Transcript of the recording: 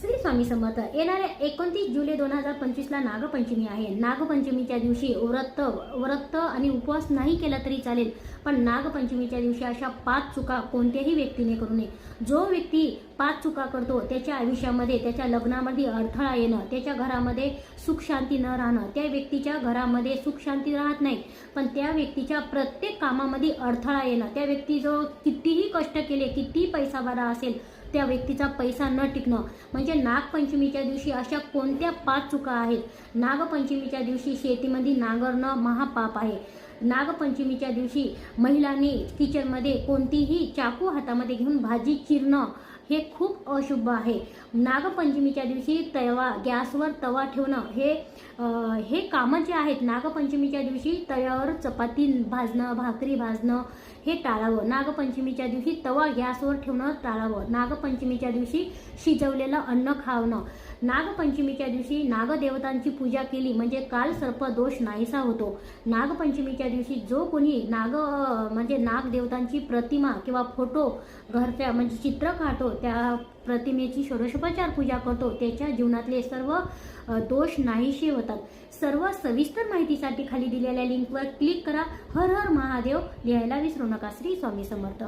श्री स्वामी समर्थ. येणाऱ्या 29 जुलै 2025 ला नागपंचमी आहे. नागपंचमीच्या दिवशी व्रत आणि उपवास नाही केला तरी चालेल, पण नागपंचमीच्या दिवशी अशा 5 चुका कोणत्याही व्यक्तीने करू नये. जो व्यक्ती 5 चुका करतो त्याच्या आयुष्यामध्ये, त्याच्या लग्नामध्ये अडथळा येणं, त्याच्या घरामध्ये सुख शांती न राहणं, त्या व्यक्तीच्या घरामध्ये सुख शांती राहत नाही, पण त्या व्यक्तीच्या प्रत्येक कामामध्ये अडथळा येणं, त्या व्यक्ती जो कितीही कष्ट केले, कितीही पैसा बरा असेल, त्या व्यक्तीचा पैसा न टिकणं, म्हणजे नागपंचमीच्या दिवशी अशा कोणत्या 5 चुका आहेत. नागपंचमीच्या दिवशी शेतीमध्ये नांगरणं महापाप आहे. नागपंचमीच्या दिवशी महिलांनी किचनमध्ये कोणतीही चाकू हातामध्ये घेऊन भाजी चिरणं हे खूप अशुभ आहे. नागपंचमीच्या दिवशी गॅसवर तवा ठेवणं हे कामं जे आहेत, नागपंचमीच्या दिवशी तव्यावर चपाती भाजणं, भाकरी भाजणं हे टाळावं. नागपंचमीच्या दिवशी तवा गॅसवर ठेवणं टाळावं. नागपंचमीच्या दिवशी शिजवलेलं अन्न खावणं. नागपंचमीच्या दिवशी नागदेवतांची पूजा केली म्हणजे काल सर्प दोष नाहीसा होतो. नागपंचमीच्या दिवशी जो कोणी नागदेवतांची प्रतिमा किंवा फोटो घरच्या म्हणजे चित्र काढतो, त्या प्रतिमेची षोडशोपचार पूजा करतो, त्याच्या जीवनातले सर्व दोष नाहीसे होतात. सर्व सविस्तर माहितीसाठी खाली दिलेल्या लिंकवर क्लिक करा. हर हर महादेव लिहायला विसरू नका. श्री स्वामी समर्थ.